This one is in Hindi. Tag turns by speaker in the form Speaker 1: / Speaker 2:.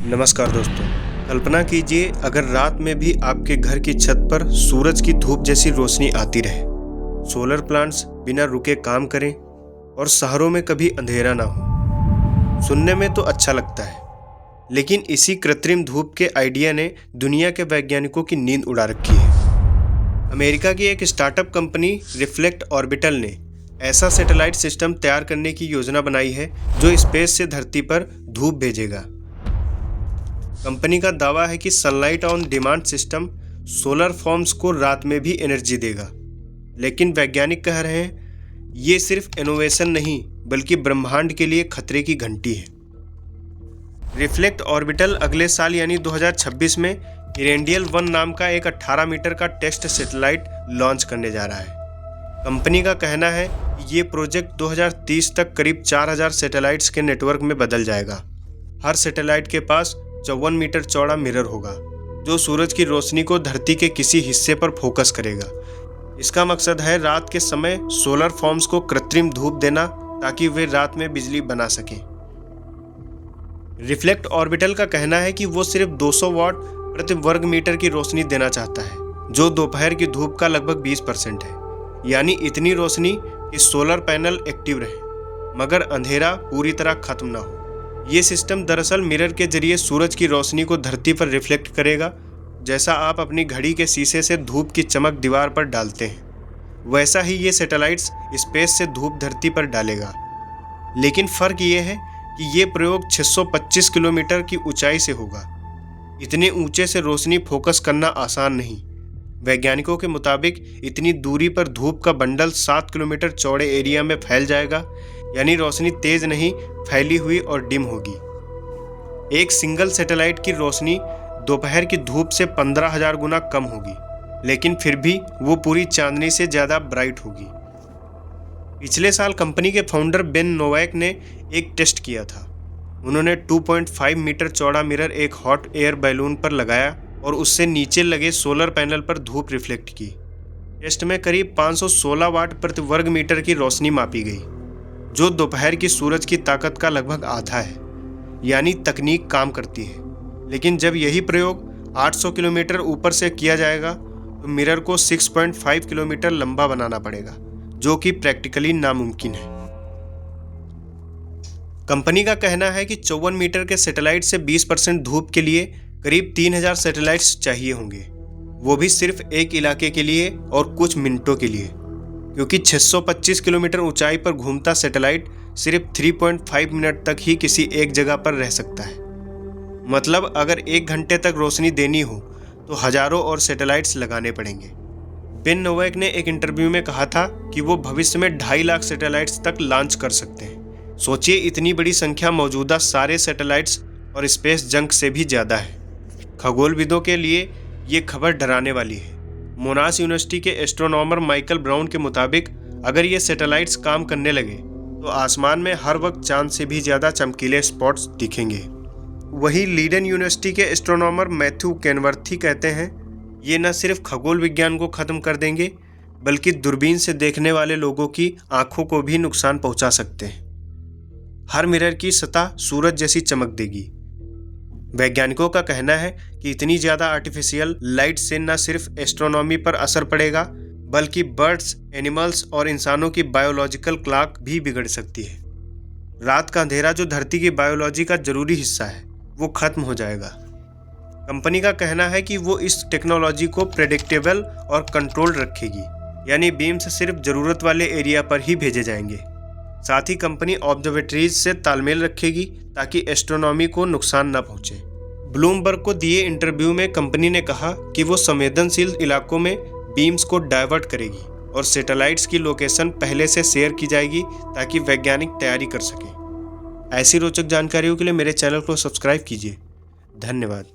Speaker 1: नमस्कार दोस्तों। कल्पना कीजिए अगर रात में भी आपके घर की छत पर सूरज की धूप जैसी रोशनी आती रहे, सोलर प्लांट्स बिना रुके काम करें और शहरों में कभी अंधेरा ना हो। सुनने में तो अच्छा लगता है, लेकिन इसी कृत्रिम धूप के आइडिया ने दुनिया के वैज्ञानिकों की नींद उड़ा रखी है। अमेरिका की एक स्टार्टअप कंपनी रिफ्लेक्ट ऑर्बिटल ने ऐसा सैटेलाइट सिस्टम तैयार करने की योजना बनाई है जो स्पेस से धरती पर धूप भेजेगा। कंपनी का दावा है कि sunlight on demand system solar forms को रात में भी एनर्जी देगा, लेकिन वैज्ञानिक कह रहे हैं ये सिर्फ इनोवेशन नहीं बल्कि ब्रह्मांड के लिए खतरे की घंटी है। रिफ्लेक्ट ऑर्बिटल अगले साल यानी 2026 में इरेंडियल 1 नाम का एक 18 मीटर का टेस्ट सैटेलाइट लॉन्च करने जा रहा है। कंपनी का कहना है कि ये प्रोजेक्ट 2030 तक करीब 4000 सैटेलाइट्स के नेटवर्क में बदल जाएगा। हर सैटेलाइट के पास 54 मीटर चौड़ा मिरर होगा जो सूरज की रोशनी को धरती के किसी हिस्से पर फोकस करेगा। इसका मकसद है रात के समय सोलर फॉर्म्स को कृत्रिम धूप देना ताकि वे रात में बिजली बना सकें। रिफ्लेक्ट ऑर्बिटल का कहना है कि वो सिर्फ 200 वाट प्रति वर्ग मीटर की रोशनी देना चाहता है, जो दोपहर की धूप का लगभग 20% है, यानी इतनी रोशनी कि सोलर पैनल एक्टिव रहे मगर अंधेरा पूरी तरह खत्म ना हो। ये सिस्टम दरअसल मिरर के जरिए सूरज की रोशनी को धरती पर रिफ्लेक्ट करेगा, जैसा आप अपनी घड़ी के शीशे से धूप की चमक दीवार पर डालते हैं, वैसा ही ये सैटेलाइट्स स्पेस से धूप धरती पर डालेगा। लेकिन फ़र्क ये है कि ये प्रयोग 625 किलोमीटर की ऊंचाई से होगा। इतने ऊंचे से रोशनी फोकस करना आसान नहीं। वैज्ञानिकों के मुताबिक इतनी दूरी पर धूप का बंडल 7 किलोमीटर चौड़े एरिया में फैल जाएगा, यानी रोशनी तेज नहीं फैली हुई और डिम होगी। एक सिंगल सैटेलाइट की रोशनी दोपहर की धूप से 15,000 गुना कम होगी, लेकिन फिर भी वो पूरी चांदनी से ज़्यादा ब्राइट होगी। पिछले साल कंपनी के फाउंडर बेन नोवाक ने एक टेस्ट किया था। उन्होंने 2.5 मीटर चौड़ा मिरर एक हॉट एयर बैलून पर लगाया और उससे नीचे लगे सोलर पैनल पर धूप रिफ्लेक्ट की। टेस्ट में करीब 516 वाट प्रति वर्ग मीटर की रोशनी मापी गई, जो दोपहर की सूरज की ताकत का लगभग आधा है, यानी तकनीक काम करती है। लेकिन जब यही प्रयोग 800 किलोमीटर ऊपर से किया जाएगा तो मिरर को 6.5 किलोमीटर लंबा बनाना पड़ेगा, जो कि प्रैक्टिकली नामुमकिन है। कंपनी का कहना है कि 54 मीटर के सैटेलाइट से 20% धूप के लिए करीब 3000 सैटेलाइट्स चाहिए होंगे, वो भी सिर्फ एक इलाके के लिए और कुछ मिनटों के लिए, क्योंकि 625 किलोमीटर ऊंचाई पर घूमता सैटेलाइट सिर्फ 3.5 मिनट तक ही किसी एक जगह पर रह सकता है। मतलब अगर 1 घंटे तक रोशनी देनी हो तो हजारों और सैटेलाइट्स लगाने पड़ेंगे। बेन नोवाक ने एक इंटरव्यू में कहा था कि वो भविष्य में 2.5 लाख सैटेलाइट्स तक लॉन्च कर सकते हैं। सोचिए, इतनी बड़ी संख्या मौजूदा सारे सैटेलाइट्स और स्पेस जंक से भी ज़्यादा है। खगोलविदों के लिए ये खबर डराने वाली है। मोनाश यूनिवर्सिटी के एस्ट्रोनॉमर माइकल ब्राउन के मुताबिक अगर ये सैटेलाइट्स काम करने लगे तो आसमान में हर वक्त चांद से भी ज़्यादा चमकीले स्पॉट्स दिखेंगे। वहीं लीडन यूनिवर्सिटी के एस्ट्रोनॉमर मैथ्यू केनवर्थी कहते हैं ये न सिर्फ खगोल विज्ञान को ख़त्म कर देंगे बल्कि दूरबीन से देखने वाले लोगों की आंखों को भी नुकसान पहुंचा सकते हैं। हर मिरर की सतह सूरज जैसी चमक देगी। वैज्ञानिकों का कहना है कि इतनी ज़्यादा आर्टिफिशियल लाइट से न सिर्फ एस्ट्रोनॉमी पर असर पड़ेगा बल्कि बर्ड्स, एनिमल्स और इंसानों की बायोलॉजिकल क्लॉक भी बिगड़ सकती है। रात का अंधेरा जो धरती की बायोलॉजी का जरूरी हिस्सा है वो खत्म हो जाएगा। कंपनी का कहना है कि वो इस टेक्नोलॉजी को प्रेडिक्टेबल और कंट्रोल्ड रखेगी, यानी बीम्स सिर्फ ज़रूरत वाले एरिया पर ही भेजे जाएंगे। साथ ही कंपनी ऑब्जर्वेटरीज से तालमेल रखेगी ताकि एस्ट्रोनॉमी को नुकसान न पहुंचे। ब्लूमबर्ग को दिए इंटरव्यू में कंपनी ने कहा कि वो संवेदनशील इलाकों में बीम्स को डाइवर्ट करेगी और सैटेलाइट्स की लोकेशन पहले से शेयर की जाएगी ताकि वैज्ञानिक तैयारी कर सकें। ऐसी रोचक जानकारियों के लिए मेरे चैनल को सब्सक्राइब कीजिए। धन्यवाद।